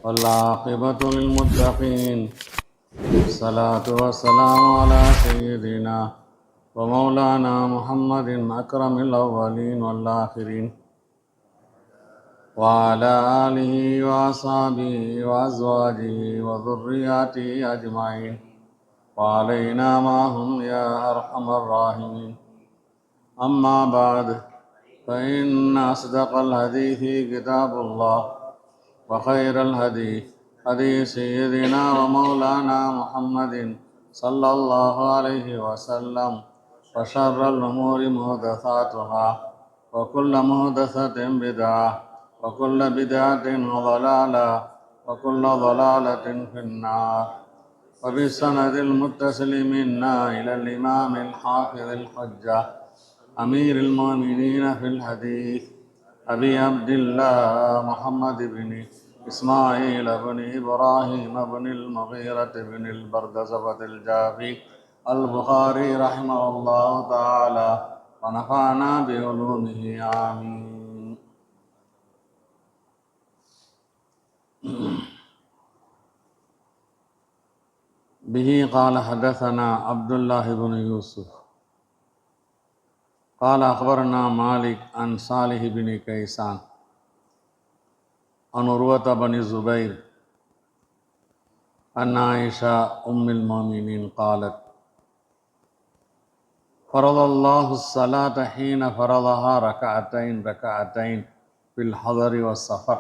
والعاقبة للمتقين. الصلاة والسلام على سيدنا ومولانا محمد أكرم الأولين والآخرين وعلى آله وأصحابه وأزواجه وذرياته أجمعين وعلينا معهم يا أرحم الراحمين. أما بعد، فإن أصدق الحديث كتاب الله، وخير الهدي هدي سيدنا ومولانا محمد صلى الله عليه وسلم، وشر الأمور محدثاتها، وكل محدثة بدعة، وكل بدعة ضلالة، وكل ضلالة في النار. وبالسند المتصل منا إلى الإمام الحافظ الحجة أمير المؤمنين في الحديث أبي عبد الله محمد بن إسماعيل بن إبراهيم بن المغيرة بن البردزبة الجافي البخاري رحمه الله تعالى ونفعنا بعلومه آمين. به قال حدثنا عبد الله بن يوسف قال أخبرنا مالك عن صالح بن كيسان عن عروة بن الزبير عن عائشة أم المؤمنين قالت: فرض الله الصلاة حين فرضها ركعتين ركعتين في الحضر والسفر.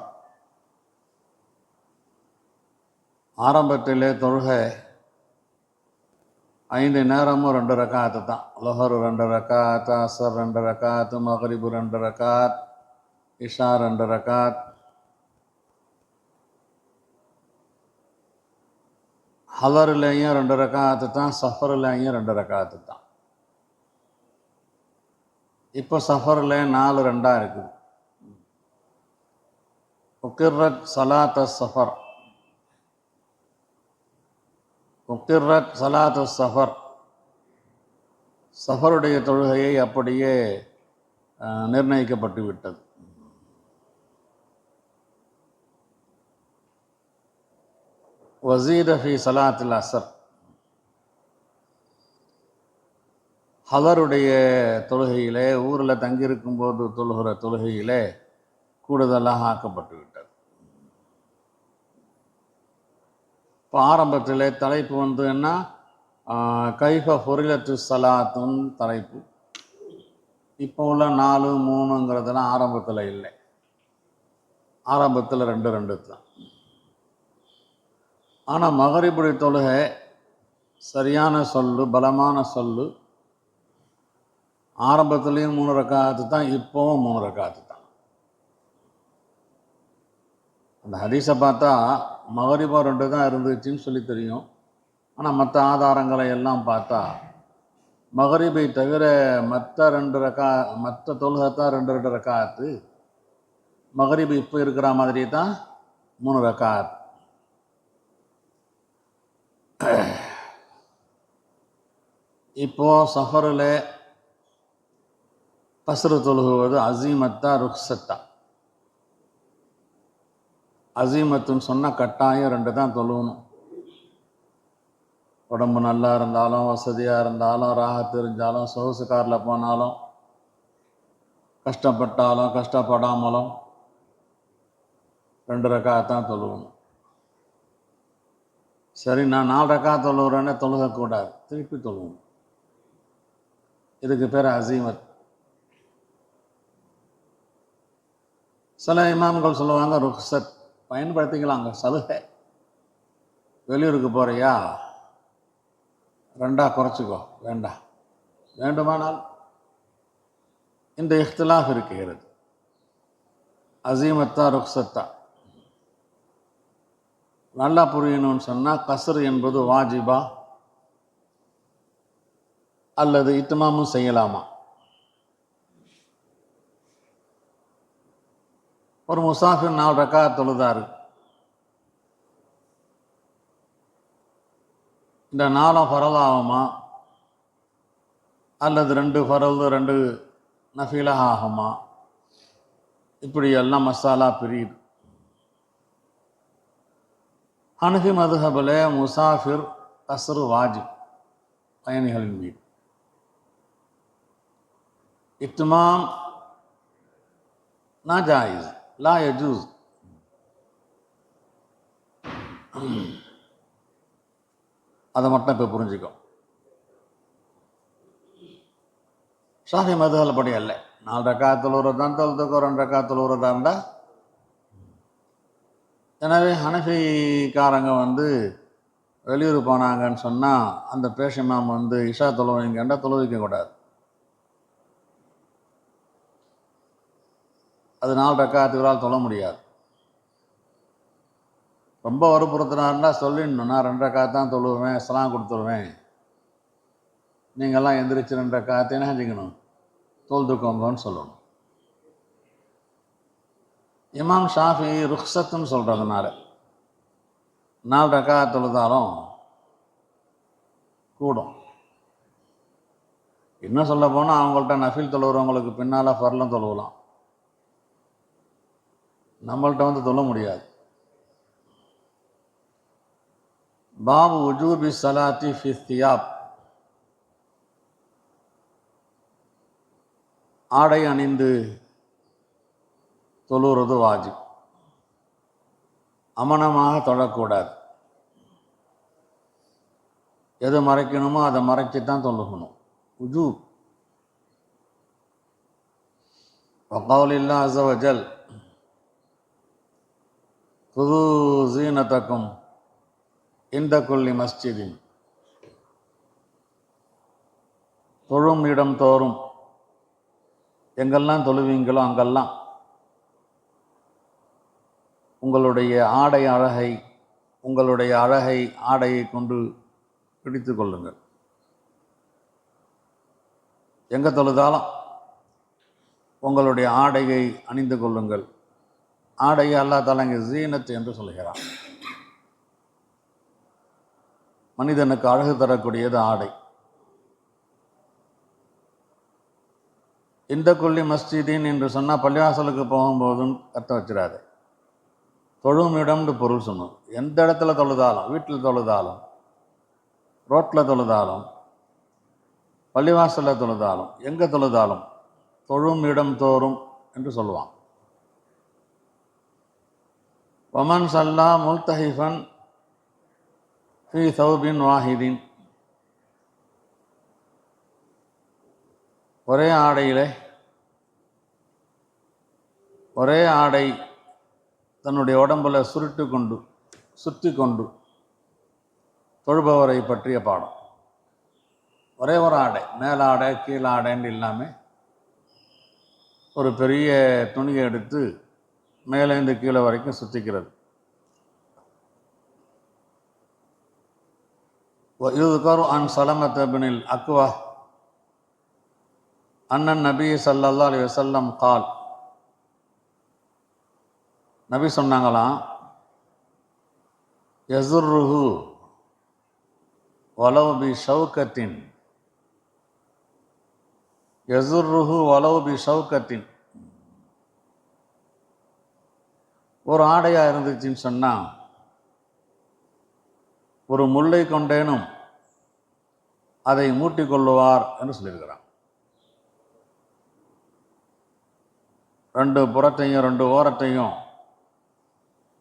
ஆரம்பத்திலே தொழுகை 5 நேரமும் 2 ரக்காத்து தான். லொஹர் 2 ரக்காத், அசர் 2 ரக்காத், மக்ரிபு 2 ரக்காத், இஷா 2 ரக்காத். ஹதர்லேயும் 2 ரக்காத்து தான், சஃபர்லேயும் 2 ரக்காத்து தான். இப்போ சஃபரில் 4 2 இருக்குது. உக்கிர்ரத் சலாத் சஃபர், உக்கிர்ரத் சலாத் சஃபர், சஃபருடைய தொழுகையை அப்படியே நிர்ணயிக்கப்பட்டு விட்டது. வஸீத ஃபி சலாத்தில் அசர், ஹதருடைய தொழுகையிலே, ஊரில் தங்கியிருக்கும் போது தொழுகிற தொழுகையிலே கூடுதலாக ஆக்கப்பட்டு விட்டது. இப்போ ஆரம்பத்தில் தலைப்பு என்ன, கைஃப ஃபுரிலத்து சலாத்துன்னு தலைப்பு. இப்போ உள்ள 4 3ங்கிறதுலாம் ஆரம்பத்தில் இல்லை. ஆரம்பத்தில் 2 2 தான். ஆனால் மகரிபுடைய தொழுகை சரியான சொல்லு, பலமான சொல்லு, ஆரம்பத்துலேயும் 3 ரக்காத்து தான், இப்போவும் 3 ரக்காத்து தான். அந்த ஹதீஸை பார்த்தா மகரிபா 2 தான் இருந்துச்சுன்னு சொல்லி தெரியும். ஆனால் மற்ற ஆதாரங்களை எல்லாம் பார்த்தா மகரிபை தவிர மற்ற தொழுகை தான் 2 2 ரக்காத்து. மகரிபு இப்போ இருக்கிற மாதிரி தான் 3 ரக்காத். இப்போ சஃபரில் கஸ்ரு தொழுகுவது அசீமத்தா ருக்ஸத்தா? அசீமத்துன்னு சொன்னால் கட்டாயம் 2 தான் தொழுகணும். உடம்பு நல்லா இருந்தாலும், வசதியாக இருந்தாலும், ராகத்து இருந்தாலும், சொகுசு காரில் போனாலும், கஷ்டப்பட்டாலும் கஷ்டப்படாமலும் 2 ரக்காத் தான் தொழுகணும். சரி, நான் 4 ரக்காத் தொழுகிறேன்னே தொழுகக்கூடாது, திருப்பி தொழுகணும். இதுக்கு பேர் அசீமத். சில இமாம்கள் சொல்லுவாங்க ருக்ஸத், பயன்படுத்திக்கலாங்க, சலுகை. வெளியூருக்கு போகிறியா, 2 குறைச்சிக்கோ, வேண்டாம், வேண்டுமானால். இந்த இஃப்திலாஃப் இருக்கிறது. அசீமத்தா ருக்ஸத்தா நல்லா புரியணும்னு சொன்னால், கஸ்ர் என்பது வாஜிபா அல்லது இத்மாமும் செய்யலாமா? ஒரு முசாஃபிர் 4 ரக்காத் தொழுதாரு. இந்த 4 ஃபரலாகுமா அல்லது 2 ஃபரல் 2 நஃபிலாக ஆகுமா? இப்படி எல்லாம் மசாலா பிரியுது. ஹனஃபி மதுஹபில் முசாஃபிர் கஸ்ரு வாஜிப் பயணிகளின் மீது. இத்மாம் நா ஜாயிஸ் லா யஜூஸ். அதை மட்டும் இப்போ புரிஞ்சுக்கோ. ஷாஃபி மதுஹபில் படி அல்ல. 4 ரக்காத் தொழுகிறது தான் தொழுதுக்கோ, 2 ரக்காத் தொழுகிறதா இருந்தால். எனவே ஹனஃபிக்காரங்க வெளியூர் போனாங்கன்னு சொன்னால் அந்த பேஷிமாம் இஷா தொழுவைங்கண்டா தொழுவிக்கக்கூடாது. அது 4 ரக்காத்துகளால் தொழ முடியாது. ரொம்ப வற்புறுத்தினாருன்னா சொல்லிடணும், நான் 2 ரக்காத் தான் தொழுவேன், சலாம் கொடுத்துருவேன், நீங்கள்லாம் எந்திரிச்சு 2 ரக்காத்து என்ன செஞ்சுக்கணும், தொழுதுக்கோங்கன்னு சொல்லணும். இமாம் ஷாஃபி ருக்ஸத்துன்னு சொல்கிறதுனால 4 ரக்காத் தொழுதாலும் கூடும். இன்னும் சொல்ல போனால் அவங்கள்ட்ட நஃபில் தொழுகிறவங்களுக்கு பின்னால் ஃபர்லும் தொழுவலாம், நம்மள்கிட்ட தொழ முடியாது. பாபு உஜூபி ஸலாத்தி ஃபி தியாப். ஆடை அணிந்து தொழுகிறது வாஜிப். அமனமாக தொழக்கூடாது. எது மறைக்கணுமோ அதை மறைச்சி தான் தொழுகணும். உஜூப். வகௌலில்லாஹ் அஸ்ஸ வஜல் குது ஸீனத்தக்கும் இன்த குல்லி மஸ்ஜிதின். தொழும் இடம் தோறும் எங்கெல்லாம் தொழுவீங்களோ அங்கெல்லாம் உங்களுடைய அழகை ஆடையை கொண்டு பிடித்து கொள்ளுங்கள். எங்கே தொழுதாலும் உங்களுடைய ஆடையை அணிந்து கொள்ளுங்கள். ஆடையை அல்லாஹ் தஆலா இங்கே ஜீனத் என்று சொல்கிறான். மனிதனுக்கு அழகு தரக்கூடியது ஆடை. இந்த கொல்லி மஸ்ஜிதின் என்று சொன்னால் பள்ளிவாசலுக்கு போகும்போதும் அர்த்தம் வச்சிடாது. தொழும் இடம்னு பொருள் சொன்னோம். எந்த இடத்துல தொழுதாலும், வீட்டில் தொழுதாலும், ரோட்டில் தொழுதாலும், பள்ளிவாசலில் தொழுதாலும், எங்கே தொழுதாலும் தொழும் இடம் தோறும் என்று சொல்லுவான். வமன் சல்லா முல்தஹிஃபன் ஃபி சௌபின் வாஹிதின். ஒரே ஆடை தன்னுடைய உடம்புல சுற்றி கொண்டு தொழுபவரை பற்றிய பாடம். ஒரே ஒரு ஆடை, மேலாடை கீழாடைன்னு இல்லாமல் ஒரு பெரிய துணியை எடுத்து மேலேருந்து கீழே வரைக்கும் சுற்றிக்கிறது. யுذكر عن سلمة بن الأكوع أن النبي صلى الله عليه وسلم قال. நபி சொன்னாங்களாம், யஸுர்ருஹு வலவ் பி ஷௌகத்தின். யஸுர்ருஹு வலவ் பி ஷௌகத்தின். ஒரு ஆடையாக இருந்துச்சுன்னு சொன்னால் ஒரு முல்லை கொண்டேனும் அதை மூட்டிக்கொள்ளுவார் என்று சொல்லியிருக்கிறான். 2 புறத்தையும் 2 ஓரத்தையும்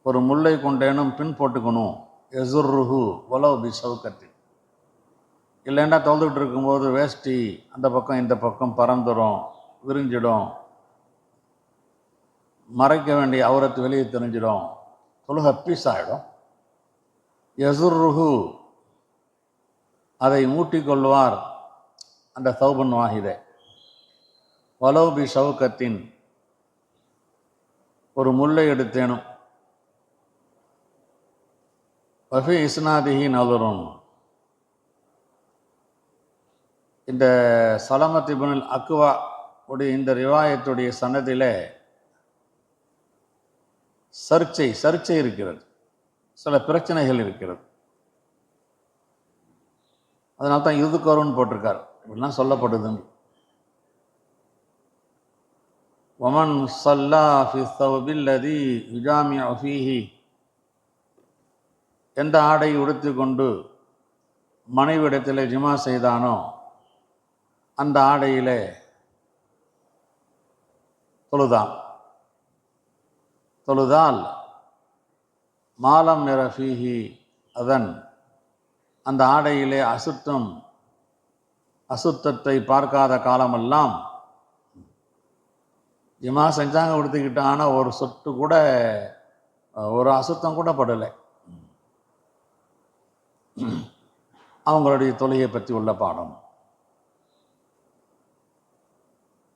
ஒரு முல்லை கொண்டேனும் பின் போட்டுக்கணும். யஸுர்ருஹு வலவ் பி ஷௌகத்தின். இல்லைன்னா தொழுதுட்டு இருக்கும்போது வேஷ்டி அந்த பக்கம் இந்த பக்கம் பறந்துடும், விரிஞ்சிடும், மறைக்க வேண்டிய அவுரத்து வெளியே தெரிஞ்சிடும், தொழுகை பீஸ் ஆகிடும். யஸுர்ருஹு அதை மூட்டிக்கொள்வார் அந்த சௌபன் வாஹிதை. வலவ் பி ஷௌகத்தின் ஒரு முல்லை எடுத்தேனும். வஃபி இஸ்னாதிஹி நதுருன். இந்த சலமத் இப்னுல் அக்வா உடைய இந்த ரிவாயத்துடைய சனதில் சர்ச்சை இருக்கிறது, சில பிரச்சனைகள் இருக்கிறது. அதனால தான் யுதுக்கருன்னு போட்டிருக்கார். இப்படிலாம் சொல்லப்படுதுன்னு. வமன் ஸல்லா ஃபி ஸௌபில்லதி யுஜாமிஉ ஃபீஹி எந்த ஆடை உடுத்தி கொண்டு மனைவிடத்தில் ஜிமா செய்தானோ அந்த ஆடையிலே தொழுதால் மாலம் நிற ஃபீஹி அதன் அந்த ஆடையிலே அசுத்தத்தை பார்க்காத காலமெல்லாம் ஜிமா செஞ்சாங்க உடுத்திக்கிட்டான ஒரு சொட்டு கூட ஒரு அசுத்தம் கூட படலை. அவங்களுடைய தொழுகையை பற்றி உள்ள பாடம்.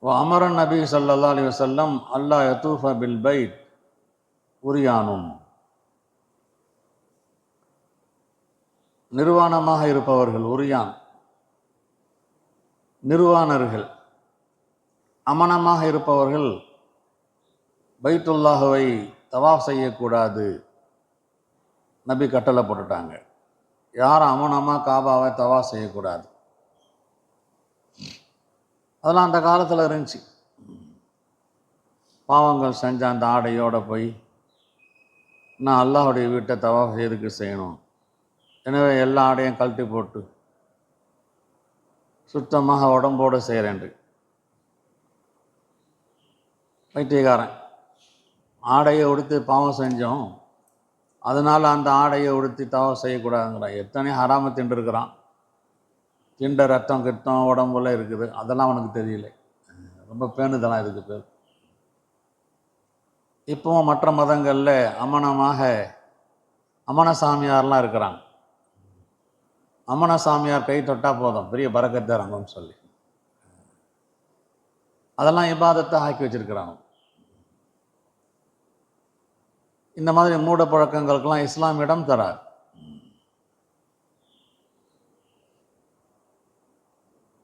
அமர நபி ஸல்லல்லாஹு அலைஹி வஸல்லம் அல்லா யதூஃப பில் பைத் உரியானும், நிர்வாணமாக இருப்பவர்கள், உரியான் நிர்வாணர்கள், அமனமாக இருப்பவர்கள் பைத்துல்லாஹுவை தவாஃப் செய்யக்கூடாது நபி கட்டளை போட்டுட்டாங்க. யாரும் அமனமாக காபாவை தவாஃப் செய்யக்கூடாது. அதெல்லாம் அந்த காலத்தில் இருந்துச்சு. பாவங்கள் செஞ்ச அந்த ஆடையோடு போய் நான் அல்லாஹுடைய வீட்டை தவாஃப் செய்யறதுக்கு செய்யணும், எனவே எல்லா ஆடையும் கழட்டி போட்டு சுத்தமாக உடம்போடு செய்கிறேன். பைத்தியக்காரன். ஆடையை உடுத்தி பாவம் செஞ்சோம், அதனால் அந்த ஆடையை உடுத்தி தவாஃப் செய்யக்கூடாதுங்கிறான். எத்தனை ஹராம தின்றுருக்கிறான். திண்ட ரத்தம் கித்தம் உடம்புல இருக்குது, அதெல்லாம் அவனுக்கு தெரியல. ரொம்ப பேணுதெல்லாம் இதுக்கு பேர். இப்போவும் மற்ற மதங்களில் அமன சாமியார்லாம் இருக்கிறாங்க. அமன சாமியார் கை தொட்டால் போதும், பெரிய பரக்கத்தை இறங்கும்னு சொல்லி அதெல்லாம் இபாதத்தை ஆக்கி வச்சிருக்கிறாங்க. இந்த மாதிரி மூட பழக்கங்களுக்கெல்லாம் இஸ்லாம் இடம் தராது.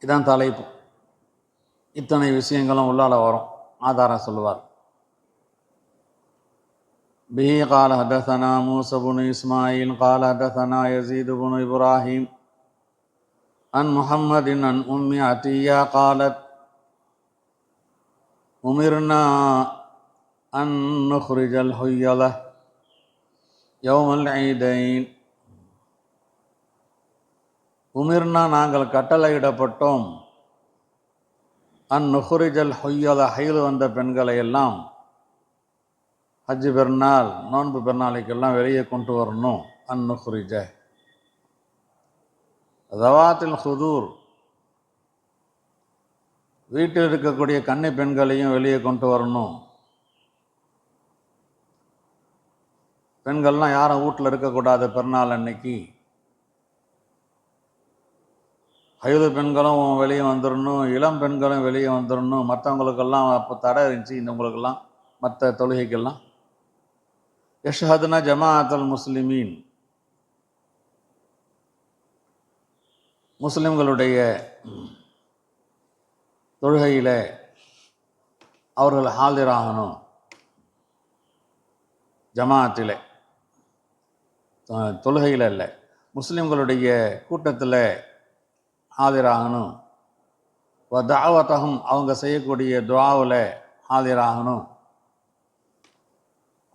இதான் தலைப்பு. இத்தனை விஷயங்களும் உள்ளால வரும். ஆதாரம் சொல்லுவார். பிஹி قال حدثنا موسى بن إسماعيل قال حدثنا يزيد بن إبراهيم عن محمد عن أم عطية قالت أمرنا أن نخرج الحيضة يوم العيدين. உமிர்னா நாங்கள் கட்டளையிடப்பட்டோம், நுஹ்ரிஜல் ஹுய்யத ஹைல் வந்த பெண்களை எல்லாம் ஹஜ் பெருநாள் நோன்பு பெருநாளைக்கெல்லாம் வெளியே கொண்டு வரணும். நுஹ்ரிஜ தவாத்தில் ஹுதூர், வீட்டில் இருக்கக்கூடிய கன்னி பெண்களையும் வெளியே கொண்டு வரணும். பெண்கள்லாம் யாரும் வீட்டில் இருக்கக்கூடாது பெருநாள் அன்னைக்கு. ஹைது பெண்களும் வெளியே வந்துடணும், இளம் பெண்களும் வெளியே வந்துடணும். மற்றவங்களுக்கெல்லாம் அப்போ தடை இருந்துச்சு, இந்தவங்களுக்கெல்லாம் மற்ற தொழுகைக்கெல்லாம். யஷ்ஹதுனா ஜமாஅத்துல் முஸ்லிமீன், முஸ்லிம்களுடைய தொழுகையில் அவர்கள் ஹாலிராகணும். ஜமாஅத்தில், தொழுகையில் இல்லை, முஸ்லிம்களுடைய கூட்டத்தில் ஹாலிராகணும். தாவத்தகம், அவங்க செய்யக்கூடிய துவாவில் ஹாலிராகணும்.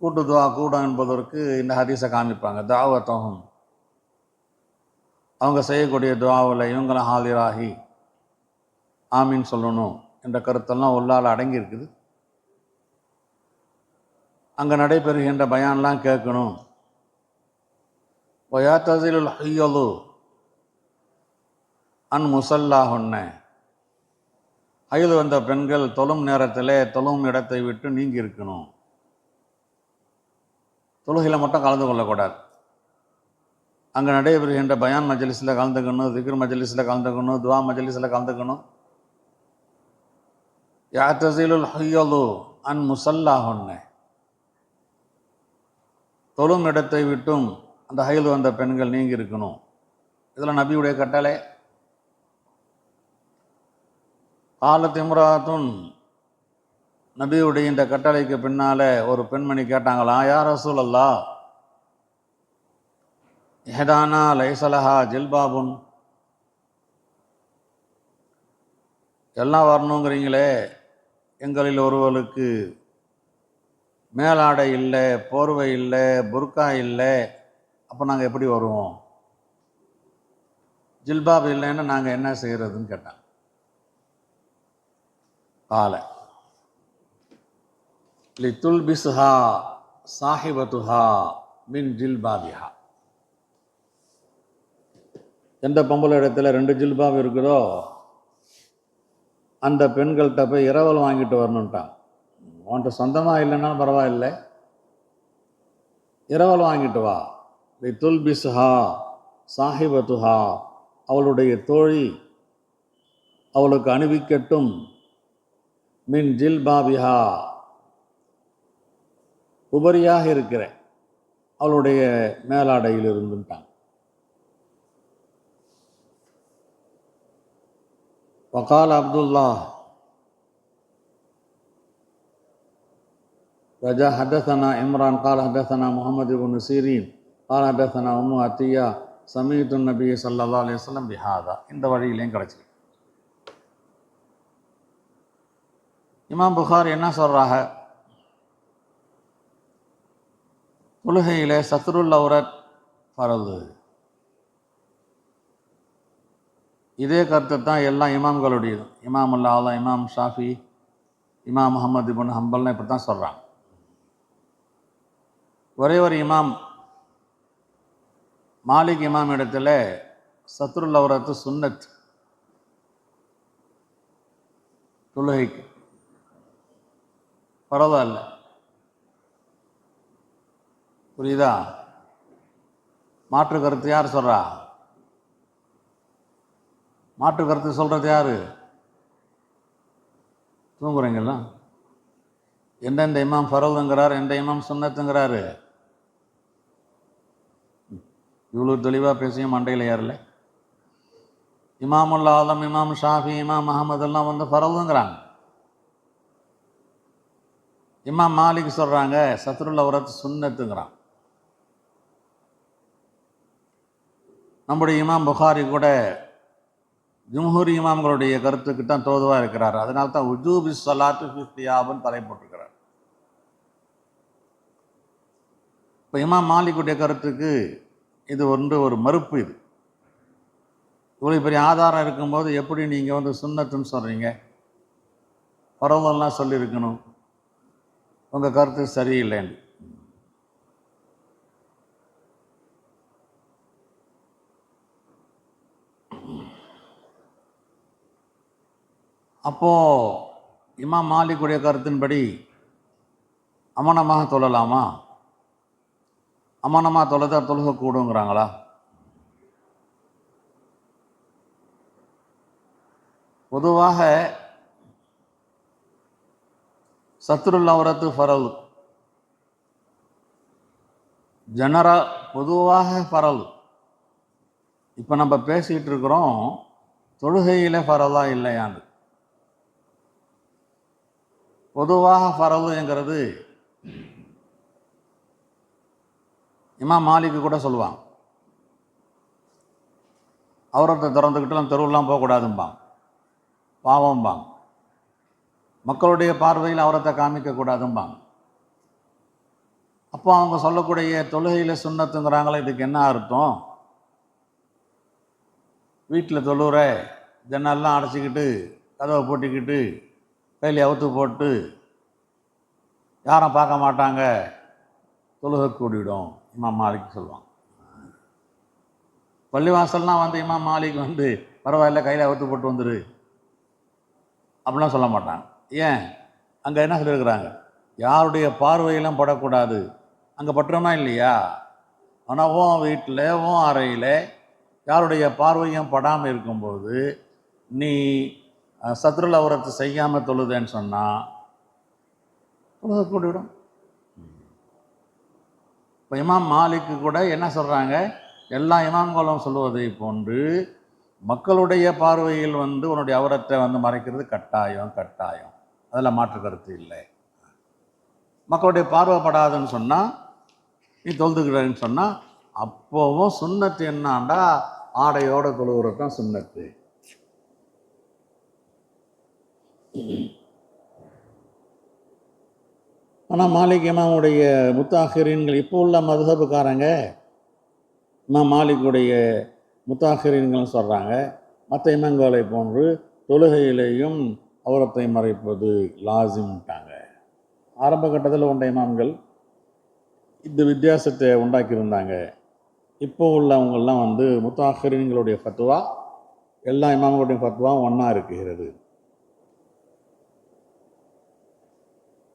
கூட்டு துவா கூடம் என்பதற்கு இந்த ஹதீஸை காமிப்பாங்க. தாவத்தகம், அவங்க செய்யக்கூடிய துவாவில் இவங்களும் ஹாலிராகி ஆமீன் சொல்லணும் என்ற கருத்தெல்லாம் உள்ளால் அடங்கியிருக்குது. அங்கே நடைபெறுகின்ற பயான்லாம் கேட்கணும். வயாத்தசிலுல் ஹையலு முசல்லாஹுன்ன, ஹைது வந்த பெண்கள் தொழும் நேரத்தில் தொழும் இடத்தை விட்டு நீங்கி இருக்கணும். தொழுகையில் மட்டும் கலந்து கொள்ளக்கூடாது. அங்கே நடைபெறுகின்ற பயான் மஜ்லிஸில் கலந்துக்கணும், திக்ர் மஜ்லிஸில் கலந்துக்கணும், துவா மஜ்லிஸில் கலந்துக்கணும். யாத்தசிலுல் ஹையலு முசல்லாஹுன்ன, தொழும் இடத்தை விட்டும் அந்த ஹைது வந்த பெண்கள் நீங்கி இருக்கணும். இதில் நபியுடைய கட்டளை. காலத் இம்ராத்துன், நபியுடைய இந்த கட்டளைக்கு பின்னால ஒரு பெண்மணி கேட்டாங்களாம், யா ரசூலல்லாஹ், இஹ்தானா லைஸலஹா ஜில்பாபுன், எல்லாம் வரணுங்கிறீங்களே, எங்களில் ஒருவருக்கு மேலாடை இல்லை, போர்வை இல்லை, புர்கா இல்லை, அப்போ நாங்கள் எப்படி வருவோம், ஜில்பாப் இல்லைன்னு நாங்கள் என்ன செய்கிறதுன்னு கேட்டாங்க. கால லித்துல் பிஸ்ஹா சாஹிபத்துஹா மின் ஜில்பாபிஹா. எந்த பொம்பளை இடத்துல 2 ஜில்பாப் இருக்குதோ அந்த பெண்கள்கிட்ட போய் இரவல் வாங்கிட்டு வரணுன்ட்டான். உன்கிட்ட சொந்தமாக இல்லைன்னாலும் பரவாயில்லை, இரவல் வாங்கிட்டு வா. லித்துல் பிஸ்ஹா சாஹிபத்துஹா, அவளுடைய தோழி அவளுக்கு அணிவிக்கட்டும், மின் ஜில்பாபிஹா, உபரியாக இருக்கிற அவளுடைய மேலாடையில் இருந்துட்டான். வகால் அப்துல்லா ரஜா ஹதசனா இம்ரான் கால் ஹதசனா முஹம்மது இப்னு சீரீன் கால் ஹதசனா உம்மு அத்தியா சமீது நபி ஸல்லல்லாஹு அலைஹி வஸல்லம் பிஹாதா. இந்த வழியிலையும் கிடச்சிருக்கு. இமாம் புகாரி என்ன சொல்கிறாங்க, தொழுகையிலே சத்ருல் அவ்ரத் ஃபரது. இதே கருத்து தான் எல்லா இமாம்களுடையது. இமாம் அல்லாஹ், இமாம் ஷாஃபி, இமாம் முஹம்மது இப்னு ஹம்பல்னு இப்படி தான் சொல்கிறாங்க. ஒரே ஒரு இமாம் மாலிக் இமாம் இடத்துல சத்ருல் அவ்ரத்து சுன்னத் தொழுகைக்கு, பரவாயில்ல. புரியுதா? மாற்று கருத்து யார் சொல்கிறா? மாற்று கருத்து சொல்கிறது யார்? தூங்குறீங்களா? எந்தெந்த இமாம் ஃபரதுங்கிறார், எந்த இமாம் சுன்னத்துங்கிறாரு? இவ்வளோ தெளிவாக பேசியும் மண்டையில் ஏறல. இமாமுல் ஆலம், இமாம் ஷாஃபி, இமாம் அஹமதெல்லாம் வந்து ஃபரதுங்கிறாங்க. இமாம் மாலிக் சொல்கிறாங்க சத்ருல் அவ்ரத் சுன்னத்துங்கிறான். நம்முடைய இமாம் புகாரி கூட ஜும்ஹூரி இமாம்களுடைய கருத்துக்கு தான் தோதுவாக இருக்கிறார். அதனால தான் உஜூபி ஸலாத்து ஃபி தியாபுன்னு தலைப்பட்டிருக்கிறார். இப்போ இமாம் மாலிக்குடைய கருத்துக்கு இது ஒரு மறுப்பு. இது இவ்வளோ பெரிய ஆதாரம் இருக்கும்போது எப்படி நீங்கள் வந்து சுன்னத்துன்னு சொல்கிறீங்க? பரவலாம் சொல்லியிருக்கணும், உங்கள் கருத்து சரியில்லைன்னு. அப்போது இமாம் மாலிக்குடைய கருத்தின்படி அமனமாக தொழலாமா? அமனமாக தொழுதா தொழுக கூடுங்கிறாங்களா? பொதுவாக சத்ருல் அவ்ரத்து ஃபரல் பொதுவாக ஃபரல். இப்போ நம்ம பேசிகிட்டு இருக்கிறோம் தொழுகையில் ஃபரலா இல்லையான்னு. பொதுவாக ஃபரலுங்கிறது இமாம் மாலிக்கு கூட சொல்லுவாங்க. அவரத்தை திறந்துக்கிட்டுலாம் தெருவெல்லாம் போகக்கூடாதும்பாங்க, பாவம்பாங்க. மக்களுடைய பார்வையில் அவரத்தை காமிக்கக்கூடாதும்பாங்க. அப்போ அவங்க சொல்லக்கூடிய தொழுகையில் சுன்னத்துங்கிறாங்களே, இதுக்கு என்ன அர்த்தம்? வீட்டில் தொழுகிற ஜன்னல்லாம் அடைச்சிக்கிட்டு கதவை போட்டிக்கிட்டு கையில் அவுத்து போட்டு யாரும் பார்க்க மாட்டாங்க, தொழுகை கூடிடும் இமாம் மாலிக் சொல்லுவாங்க. பள்ளிவாசல்லாம் வந்து இமாம் மாலிக் வந்து பரவாயில்ல கையில் அவுத்து போட்டு வந்துரு அப்படிலாம் சொல்ல மாட்டாங்க. ஏன்? அங்கே என்ன சொல்லியிருக்கிறாங்க, யாருடைய பார்வையெல்லாம் படக்கூடாது. அங்கே பட்டுறமா இல்லையா? ஆனால் உன் வீட்டில் உன் அறையில் யாருடைய பார்வையும் படாமல் இருக்கும்போது நீ சத்ருல் அவ்ரத்து செய்யாமல் தொழுதேன்னு சொன்னால் தொழுகை கூடிவிடும். இப்போ இமாம் மாலிக்கு கூட என்ன சொல்கிறாங்க, எல்லா இமாம்களும் சொல்லுவதை போன்று மக்களுடைய பார்வையில் வந்து உன்னுடைய அவ்ரத்தை வந்து மறைக்கிறது கட்டாயம். அதில் மாற்று கருத்து இல்லை. மக்களுடைய பார்வைப்படாதுன்னு சொன்னால் நீ தொழுதுக்கிறன்னு சொன்னால் அப்போவும் சுன்னத்து என்னாண்டா ஆடையோடு தொழுகிறது தான் சுன்னத்து. ஆனால் மாலிக் இமாமுடைய முத்தாஹிரீன்கள் இப்போ உள்ள மதுஹபுக்காரங்க இமாம் மாலிக்குடைய முத்தாஹிரீன்களும் சொல்கிறாங்க, மற்ற இமாம்களை போன்று தொழுகையிலேயும் அவுரத்தை மறைப்பது லாசிம்ட்டாங்க. ஆரம்ப கட்டத்தில் உண்ட இமாம்கள் இந்த வித்தியாசத்தை உண்டாக்கியிருந்தாங்க. இப்போ உள்ளவங்கள்லாம் முத்தாஹிரீன்களுடைய ஃபத்வா எல்லா இமாம்களுடைய ஃபத்வாவும் ஒன்றா இருக்கிறது.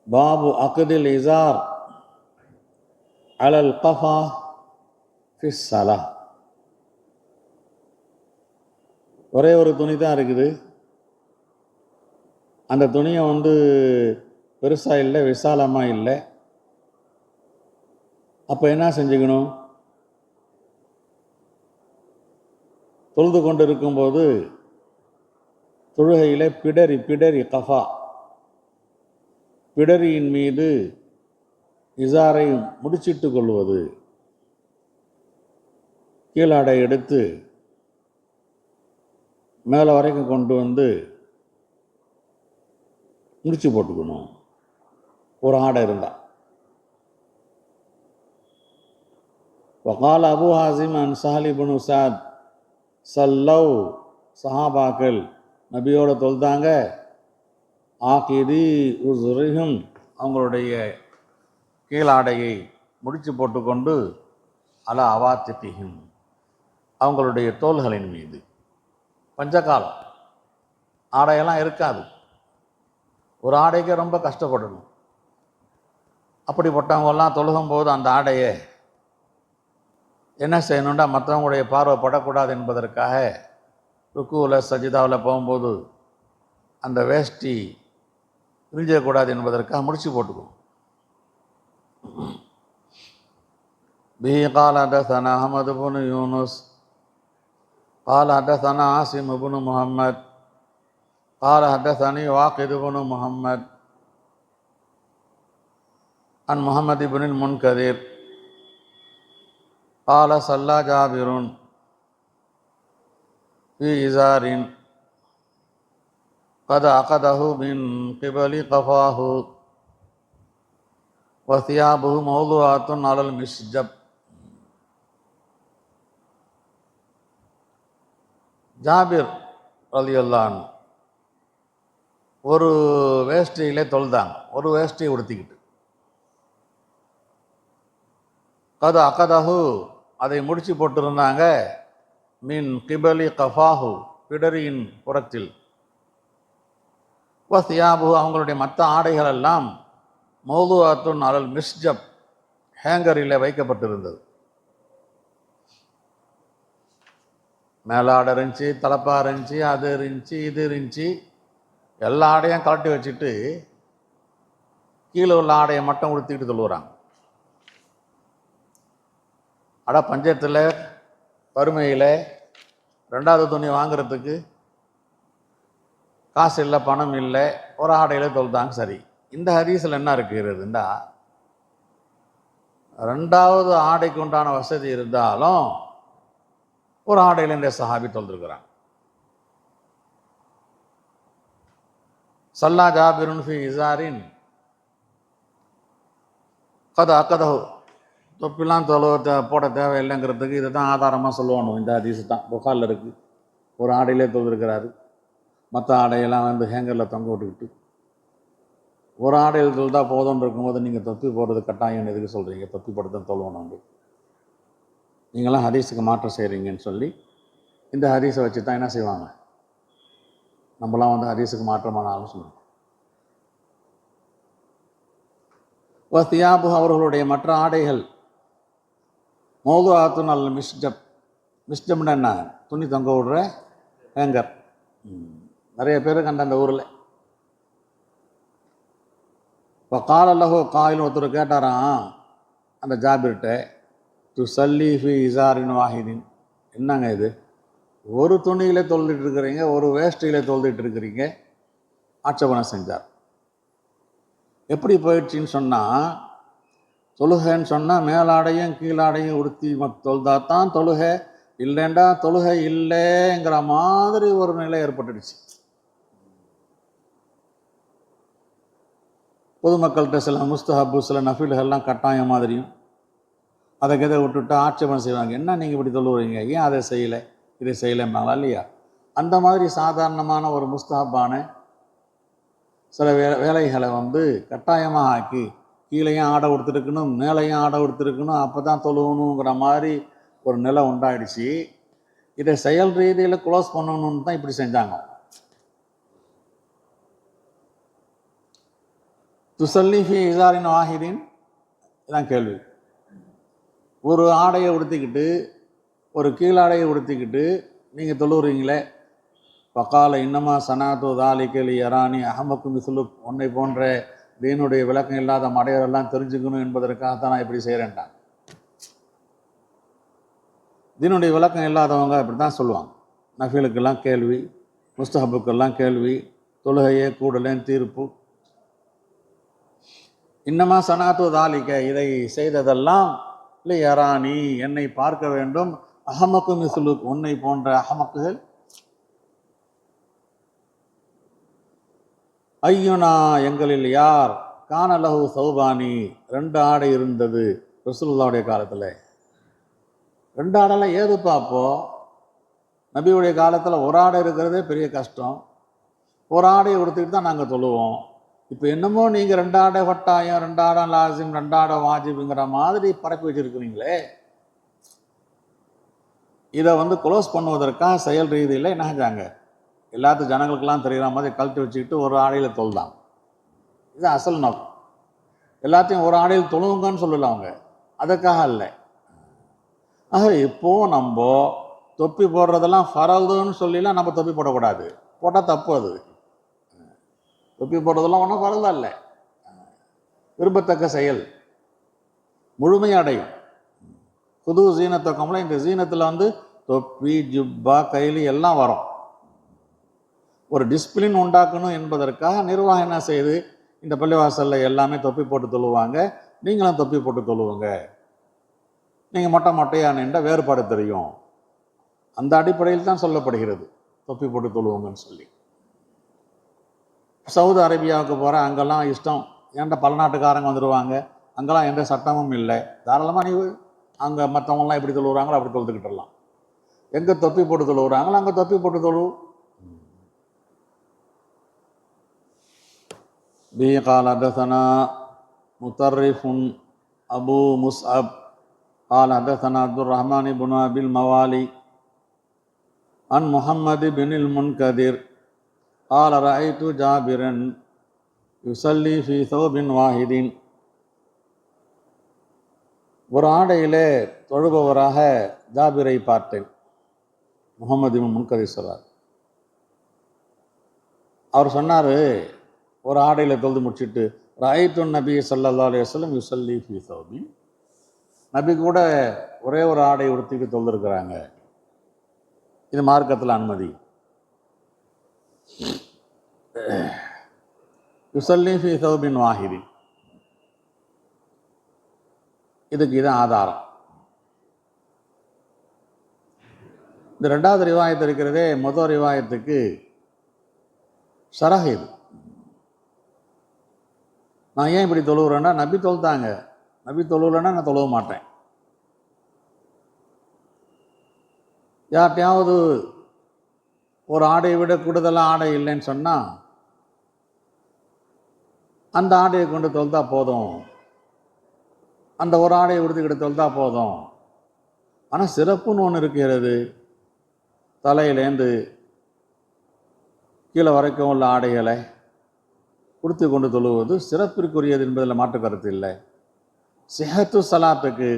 பாபு அக்தில் இசார் அலல் கஃபா ஃபிஸ் ஸலா. ஒரே ஒரு துணி தான் இருக்குது. அந்த துணியை பெருசாக இல்லை, விசாலமாக இல்லை. அப்போ என்ன செஞ்சுக்கணும்? தொழுது கொண்டு இருக்கும்போது தொழுகையில் பிடரி கஃபா, பிடரியின் மீது இசாரை முடிச்சிட்டு கொள்வது, கீழாடை எடுத்து மேலே வரைக்கும் கொண்டு முடிச்சு போட்டுக்கணும். ஒரு ஆடை இருந்தால். வகால் அபு ஹாசிம் அன் சஹல் இப்னு சஅத் சல்லவ், சஹாபாக்கள் நபியோட தொழுதாங்க. ஆகிதி உஸ்ரிஹும், அவங்களுடைய கீழாடையை முடிச்சு போட்டுக்கொண்டு, அலா அவாத்திஹிம், அவங்களுடைய தோள்களின் மீது. பஞ்சகாலம் ஆடையெல்லாம் இருக்காது. ஒரு ஆடைக்கு ரொம்ப கஷ்டப்படணும். அப்படிப்பட்டவங்கெல்லாம் தொழுகும்போது அந்த ஆடையை என்ன செய்யணுண்டா, மற்றவங்களுடைய பார்வை படக்கூடாது என்பதற்காக ருக்குவில் சஜிதாவில் போகும்போது அந்த வேஷ்டி விரிஞ்சக்கூடாது என்பதற்காக முடிச்சு போட்டுக்குவோம். பிஹி கால ஹதஸனா அஹ்மது இப்னு யூனுஸ் قال حدثنا عاصم بن محمد قال حدثني واقد بن محمد عن محمد بن المنكدر قال صلى جابر في إزار قد عقده من قبل قفاه وثيابه موضوعة على المسجب. ஜாபிர் ரலியல்லாஹு அன்ஹு ஒரு வேஷ்டியிலே தொழுதாங்க. ஒரு வேஷ்டியை உடுத்திக்கிட்டு, கது அகதஹு, அதை முடிச்சு போட்டிருந்தாங்க. மின் கிபலி கஃபாஹு, பிடரியின் புறத்தில். வசியாபு, அவங்களுடைய மற்ற ஆடைகள் எல்லாம் மௌதுஅத்துன் அலல் மிஸ்ஜப், ஹேங்கரில் வைக்கப்பட்டிருந்தது. மேலாடை இருந்துச்சு, தலப்பா இருந்துச்சு, அது இருந்துச்சு, இது இருந்துச்சு. எல்லா ஆடையும் கலட்டி வச்சுட்டு கீழே உள்ள ஆடையை மட்டும் உடுத்திக்கிட்டு தொழுகிறாங்க. பஞ்சத்தில் வறுமையில் ரெண்டாவது துணி வாங்கிறதுக்கு காசு இல்லை, பணம் இல்லை, ஒரு ஆடையில் தொழுதாங்க. சரி, இந்த ஹதீஸில் என்ன இருக்கிறதுண்டா, ரெண்டாவது ஆடைக்கு உண்டான வசதி இருந்தாலும் ஒரு ஆடையில் இந்த சஹாபி தொழுதுருக்கிறாங்க. சல்லா ஜாபிருன் ஃபி இசாரின் கது அக்கதஹு, தொப்பிலாம் போட தேவையில்லைங்கிறதுக்கு இதை தான் ஆதாரமாக சொல்லுவானு. இந்த ஹதீஸ் தான் புகாரில் இருக்குது. ஒரு ஆடையிலே தொழுதுருக்கிறாரு, மற்ற ஆடையெல்லாம் ஹேங்கரில் தொங்க விட்டுக்கிட்டு ஒரு ஆடையில் தொழுதா போதும்னு இருக்கும்போது நீங்கள் தொப்பி போடுறது கட்டாயம் எதுக்கு சொல்கிறீங்க? தொப்பி போட்டு தான் தொழுவணும், நீங்களாம் ஹதீஸுக்கு மாற்றம் செய்கிறீங்கன்னு சொல்லி இந்த ஹதீஸை வச்சு தான் என்ன செய்வாங்க, நம்மளாம் ஹதீஸுக்கு மாற்றமான ஆலோசனை. வசியாபு, அவர்களுடைய மற்ற ஆடைகள் மௌதுஆத்துன் அல் மிஸ்ஜப். மிஸ்ஜப்னா என்ன? துணி தொங்க விடுற ஹேங்கர். நிறைய பேர் கண்ட அந்த ஊரில். இப்போ காலல்லஹோ காயிலும் ஒருத்தர் கேட்டாராம் அந்த ஜாபிர்கிட்ட, து சல்லி ஃபி இசாரின் வாஹிதின், என்னங்க இது, ஒரு துணியிலே தொழுதுட்டு இருக்கிறீங்க, ஒரு வேஷ்டியிலே தொழுதுட்டு இருக்கிறீங்க, ஆட்சேபனை செஞ்சார். எப்படி போயிடுச்சின்னு சொன்னால், தொழுகைன்னு சொன்னால் மேலாடையும் கீழாடையும் உடுத்தி தொழுதா தான் தொழுகை, இல்லைண்டா தொழுகை இல்லைங்கிற மாதிரி ஒரு நிலை ஏற்பட்டுடுச்சு. பொதுமக்கள்கிட்ட சில முஸ்தஹப்பு, சில நஃபில்கள்லாம் கட்டாயம் மாதிரியும், அதை கதை விட்டுட்டு ஆட்சேபம் செய்வாங்க. என்ன நீங்கள் இப்படி தொழுவுறீங்க, ஏன் அதை செய்யலை இதை செய்யலைம்பாங்களா இல்லையா? அந்த மாதிரி சாதாரணமான ஒரு முஸ்தஹப்பான சில வேலைகளை கட்டாயமாக ஆக்கி கீழேயும் ஆடை கொடுத்துருக்கணும் மேலேயும் ஆடை கொடுத்துருக்கணும் அப்போ தான் தொழுவணுங்கிற மாதிரி ஒரு நிலை உண்டாயிடுச்சு. இதை செயல் ரீதியில் க்ளோஸ் பண்ணணும்னு தான் இப்படி செஞ்சாங்க. துசல்லிஃபி இசாரின் வாஹிதின் இதான் கேள்வி. ஒரு ஆடையை உடுத்திக்கிட்டு ஒரு கீழாடையை உடுத்திக்கிட்டு நீங்கள் தொழுவுறீங்களே, பக்கால இன்னமா சனாத்து தாலிக்கலி யரானி அஹமக்கு மிசுலுக், உன்னை போன்ற தீனுடைய விளக்கம் இல்லாத மடையரெல்லாம் தெரிஞ்சுக்கணும் என்பதற்காகத்தான் நான் இப்படி செய்கிறேன்டான். தீனுடைய விளக்கம் இல்லாதவங்க இப்படி தான் சொல்லுவாங்க. நஃபீலுக்கெல்லாம் கேள்வி, முஸ்தஹபுக்கெல்லாம் கேள்வி, தொழுகையே கூடலேன்னு தீர்ப்பு. இன்னமா சனாத்து தாலிக்க, இதை செய்ததெல்லாம் இல்லை யரானி, என்னை பார்க்க வேண்டும், அஹமக்கு மிசுலுக், உன்னை போன்ற அஹமக்குகள். ஐயுனா, எங்களில் யார், கானலஹு சௌபானி, 2 ஆடை இருந்தது ரசூலுல்லாஹ்வுடைய காலத்தில். 2 ஆடைலாம் ஏது பார்ப்போ? நபியுடைய காலத்தில் ஒரு ஆடை இருக்கிறதே பெரிய கஷ்டம். ஒரு ஆடையை உடுத்திக்கிட்டு தான் நாங்கள் தொழுவோம். இப்போ என்னமோ நீங்கள் 2 ஆடை கட்டாயம், 2 ஆடை லாசிம், 2 ஆடை வாஜிபுங்கிற மாதிரி பரப்பி வச்சுருக்கிறீங்களே. இதை க்ளோஸ் பண்ணுவதற்காக செயல் ரீதியில் என்ன செஞ்சாங்க, எல்லாத்து ஜனங்களுக்கெல்லாம் தெரிகிற மாதிரி கழட்டி வச்சுக்கிட்டு ஒரு ஆடையில் தொழுதாங்க. இது அசல் நோக்கம். எல்லாத்தையும் ஒரு ஆடையில் தொழுவுங்கன்னு சொல்லல அவங்க, அதுக்காக இல்லை. ஆக இப்போது நம்ம தொப்பி போடுறதெல்லாம் ஃபரதுன்னு சொல்லிலாம் நம்ம தொப்பி போடக்கூடாது, போட்டால் தப்பு. அது தொப்பி போடுறதெல்லாம் ஒன்றும் ஃபரதா இல்லை, விரும்பத்தக்க செயல், முழுமையடையும். புது ஜீனத்தக்கம்ல இந்த ஜீனத்தில் தொப்பி ஜுப்பா கைலி எல்லாம் வரும். ஒரு டிசிப்ளின் உண்டாக்கணும் என்பதற்காக நிர்வாகம் என்ன செய்யுது, இந்த பள்ளிவாசலில் எல்லாமே தொப்பி போட்டு தொழுவாங்க, நீங்களும் தொப்பி போட்டு தொழுவுங்க. நீங்கள் மொட்டையாக நின்ற வேறுபாடு தெரியும். அந்த அடிப்படையில் தான் சொல்லப்படுகிறது தொப்பி போட்டு தொழுவுங்கன்னு சொல்லி. சவுதி அரேபியாவுக்கு போகிற அங்கெல்லாம் இஷ்டம், ஏன்டா பல நாட்டுக்காரங்க வந்துடுவாங்க, அங்கெல்லாம் எந்த சட்டமும் இல்லை, தாராளமாக நீ அங்கே மற்றவங்களாம் எப்படி தொழுவுறாங்களோ அப்படி தொழுதுக்கிட்டுலாம். எங்கே தொப்பி போட்டு தொழுவுறாங்களோ அங்கே தொப்பி போட்டு தொழுவு. பி கால ஹதஸனா முத்தர்ரிஃபுன் அபு முஸ்அப் கால ஹதஸனா அப்துர் ரஹ்மான் இப்னு அபில் மவாலி அன் முஹம்மது பினில் முன்கதிர் கால ரஅய்து ஜாபிரன் யுஸல்லி ஃபீ ஸௌபின் வாஹிதின். ஒரு ஆடையிலே தொழுபவராக ஜாபிரை பார்த்தேன். முஹம்மது இப்னு முன்கதிர் சொல்றார். அவர் சொன்னார், ஒரு ஆடையில் தொழுது முடிச்சுட்டு, ரஅய்து நபி ஸல்லல்லாஹு அலைஹி வஸல்லம் யுஸல்லி ஃபீ ஸௌபின், நபி கூட ஒரே ஒரு ஆடை உடுத்திட்டு தொழுதுருக்கிறாங்க. இது மார்க்கத்தில் அனுமதி. யுஸல்லி ஃபீ ஸௌபின் வாஹிதின், இதுக்கு இதான் ஆதாரம். இந்த 2வது ரிவாயத்து இருக்கிறதே முதல் ரிவாயத்துக்கு ஷரஹ். இது நான் ஏன் இப்படி தொழுவுறேன்னா, நபி தொழுத்தாங்க, நபி தொழுவுலன்னா நான் தொழுவ மாட்டேன். யார்ட்டையாவது ஒரு ஆடையை விட கூடுதலாக ஆடை இல்லைன்னு சொன்னால் அந்த ஆடையை கொண்டு தொழுதா போதும், அந்த ஒரு ஆடையை உடுத்திக்கிட்டு தொழுதா போதும். ஆனால் சிறப்புன்னு ஒன்று இருக்கிறது. தலையிலேருந்து கீழே வரைக்கும் உள்ள ஆடைகளை உடுத்தி கொண்டு தொழுவது சிறப்பிற்குரியது என்பதில் மாற்று கருத்து இல்லை. சிஹத்து சலாத்துக்கு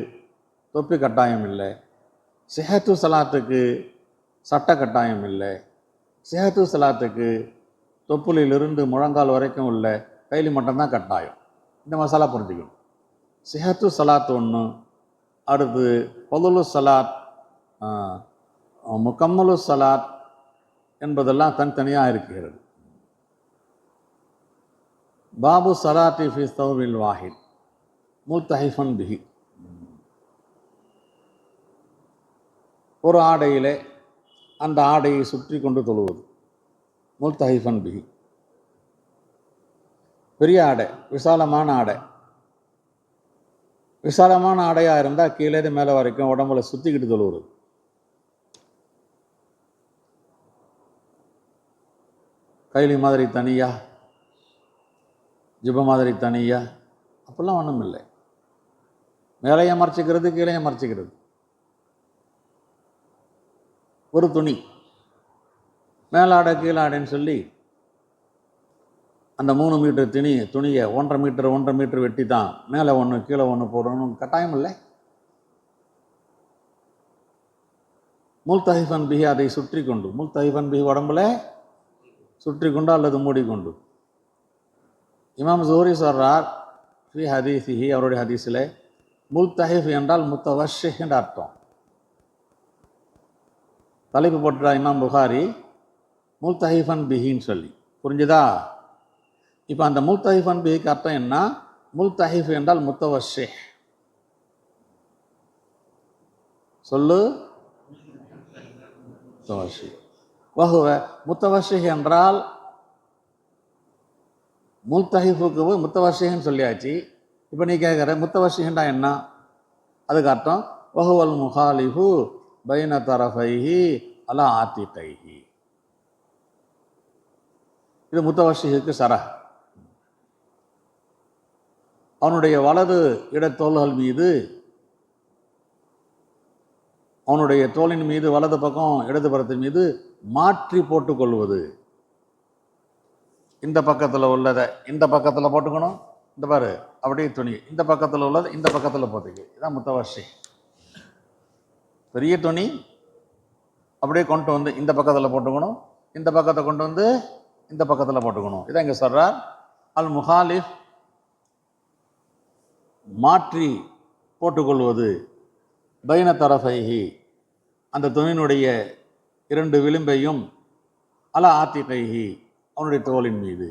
தொப்பி கட்டாயம் இல்லை, சிஹத்து சலாத்துக்கு சட்ட கட்டாயம் இல்லை, சிஹத்து சலாத்துக்கு தொப்புளிலிருந்து முழங்கால் வரைக்கும் உள்ள கைலி மட்டும்தான் கட்டாயம். இந்த மசாலா புரிஞ்சுக்கணும். சிஹத்து சலாத் ஒன்று, அடுத்து ஃபதுலு சலாத், முக்கம்மலு சலாத் என்பதெல்லாம் தனித்தனியாக இருக்கிறது. பாபு சலாத்தி ஃபி ஸௌபில் வாஹித் முல்தஹிஃபன் பிஹி, ஒரு ஆடையிலே அந்த ஆடையை சுற்றி கொண்டு தொழுவது. முல்தஹிஃபன் பிஹி, பெரிய ஆடை, விசாலமான ஆடை, விசாலமான ஆடையாக இருந்தால் கீழே மேலே வரைக்கும் உடம்புல சுற்றிக்கிட்டு தொழுவுறது. கைலி மாதிரி தனியா, ஜிப மாதிரி தனியா, அப்பெல்லாம் ஒன்றும் இல்லை. மேலையை மறைச்சிக்கிறது, கீழையை மறைச்சிக்கிறது. ஒரு துணி மேலாடை கீழாடைன்னு சொல்லி அந்த 3 மீட்டர் துணியை 1.5 மீட்டர் வெட்டி தான் மேலே ஒன்று கீழே ஒன்று போடணும் கட்டாயம் இல்லை. முல்தஹிஃபன் பிஹி, அதை சுற்றி கொண்டு, முல்தஹிஃபன் பிஹி உடம்புல சுற்றி கொண்டு அல்லது மூடிக்கொண்டு. இமாம் ஜுஹரி சொல்றார் ஃபி ஹதீஸிஹி, அவருடைய ஹதீஸில், முல்தஹிஃப் என்றால் முத்தவஷ்ஷிஹ் என்ற அர்த்தம். தலைப்பு போட்டுறா இமாம் புகாரி முல்தஹிஃபன் பிஹின்னு சொல்லி. புரிஞ்சுதா? இப்போ அந்த முல்தஹிஃபன் பிஹிக்கு அர்த்தம் என்ன? முல்தஹிஃப் என்றால் முத்தவஷ்ஷிஹ். சொல்லு. முத்தவஷ்ஷிஹ். வஹுவ முத்தவஷ்ஷிஹ் என்றால், முல்தஹிஃபுக்கு முத்தவஷ்ஷிஹ்னு சொல்லியாச்சு. இப்போ நீ கேட்குற முத்தவஷ்ஷிஹ்னா என்ன? அதுக்கு அர்த்தம் வஹுவல் முஹாலிஃபு பைன தரஃபைஹி அலா ஆத்திகைஹி. இது முத்தவஷ்ஷிஹுக்கு சரஹ். அவனுடைய வலது இடத்தோள்கள் மீது, அவனுடைய தோளின் மீது வலது பக்கம் இடது புறத்தின் மீது மாற்றி போட்டுக்கொள்வது. இந்த பக்கத்தில் உள்ளதை இந்த பக்கத்தில் போட்டுக்கணும். இந்த பாரு அப்படியே துணி இந்த பக்கத்தில் உள்ளது இந்த பக்கத்தில் போட்டுக்கு. இதுதான் முத்தவஷ்ஷிஹ். பெரிய துணி அப்படியே கொண்டு வந்து இந்த பக்கத்தில் போட்டுக்கணும், இந்த பக்கத்தை கொண்டு வந்து இந்த பக்கத்தில் போட்டுக்கணும். இதான் இங்கே சொல்றார். அல் முஹாலிஃப் மாற்றி போட்டுக்கொள்வது, பைன தரஃபைஹி அந்த துணியினுடைய 2 விளிம்பையும், அலா ஆத்திகைஹி அவனுடைய தோளின் மீது.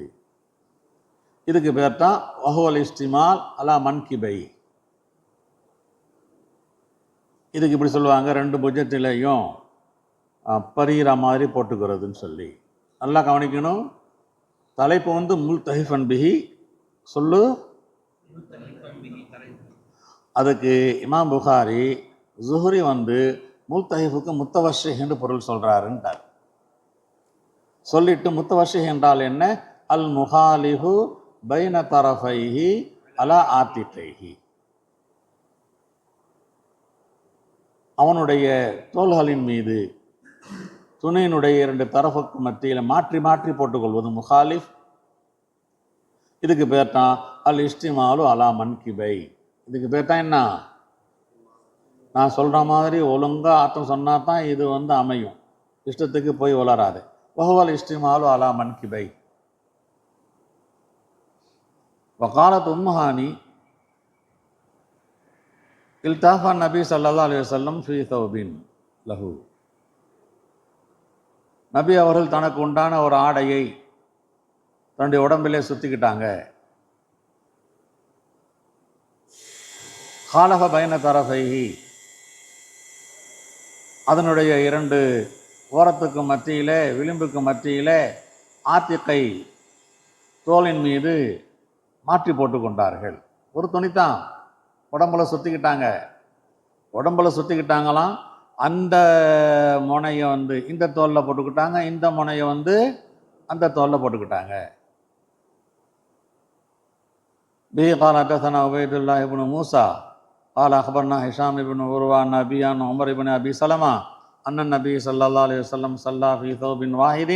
இதுக்கு பேர் தான் வஹுவல் இஸ்திமால் அலா மன்கிபை. இதுக்கு இப்படி சொல்லுவாங்க, 2 புஜத்திலையும் பரீரா மாதிரி போட்டுக்கிறதுன்னு சொல்லி. நல்லா கவனிக்கணும். தலைப்பு வந்து முல்தஹிஃபன் பிஹி. சொல்லு. அதுக்கு இமாம் புகாரி ஜுஹரி வந்து முல்தஹிஃபுக்கு முத்தவஷ்ஷிஹ் என்று பொருள் சொல்றாருன்றார். சொல்லிட்டு முத்தவஷ்ஷிஹ் என்றால் என்ன? அல் முஹாலிஃபு பைன தரஃபைஹி அலா ஆத்திகைஹி. அவனுடைய தோள்களின் மீது துணியினுடைய 2 தரஃபுக்கு மத்தியில் மாற்றி மாற்றி போட்டுக்கொள்வது முஹாலிஃப். இதுக்கு பேர் தான் அல் இஸ்திமாலு அலா மன்கிபை. இதுக்கு பேர் தான் என்ன? நான் சொல்கிற மாதிரி ஒழுங்காக அர்த்தம் சொன்னால் தான் இது வந்து அமையும். இஷ்டத்துக்கு போய் வளராது. வஹுவல் இஸ்திமாலு அலா மன்கிபை. வகாலத் உம்முஹானி இல்தாஃபா நபி ஸல்லல்லாஹு அலைஹி வஸல்லம் ஃபீ தௌபின் லஹு. நபி அவர்கள் தனக்கு உண்டான ஒரு ஆடையை தன்னுடைய உடம்பிலே சுற்றிக்கிட்டாங்க. ஹாலஃப பைன தரஃபைஹி அதனுடைய 2 ஓரத்துக்கு மத்தியிலே, விளிம்புக்கு மத்தியிலே, ஆத்திகை தோளின் மீது மாற்றி போட்டு கொண்டார்கள். ஒரு துணித்தான் உடம்புல சுற்றிக்கிட்டாங்க. உடம்புல சுற்றிக்கிட்டாங்களாம். அந்த முனையை வந்து இந்த தோலில் போட்டுக்கிட்டாங்க, இந்த முனையை வந்து அந்த தோலில் போட்டுக்கிட்டாங்க. பிஹி قال حدثنا عبيد الله بن موسى قال أخبرنا هشام بن عروة عن أبي عن عمر بن أبي سلمة أن النبي صلى الله عليه وسلم صلى في ثوب واحد.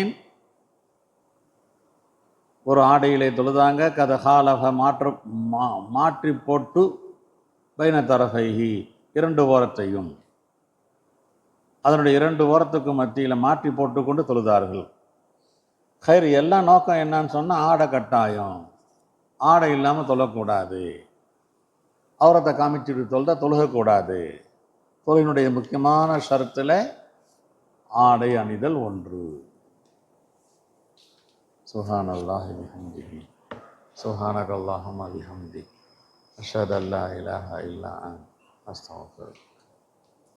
ஒரு ஆடையிலே தொழுதாங்க. கத ஹாலஃப மாற்றி போட்டு பைன தரஃபைஹி 2 ஓரத்தையும், அதனுடைய 2 ஓரத்துக்கு மத்தியில் மாற்றி போட்டு கொண்டு தொழுதார்கள். ஹைர், எல்லா நோக்கம் என்னன்னு சொன்னால் ஆடை கட்டாயம். ஆடை இல்லாமல் தொழக்கூடாது. அவரத்தை காமிச்சுட்டு தொழுதா தொழுகக்கூடாது. தொழிலினுடைய முக்கியமான ஷரத்தில் ஆடை அணிதல் ஒன்று. சுப்ஹானல்லாஹி வபிஹம்திஹி சுப்ஹானக்கல்லாஹும்ம வபிஹம்திக் அஷ்ஹது அல்லா இலாஹா இல்லா அன்த அஸ்தக்ஃபிருக்க.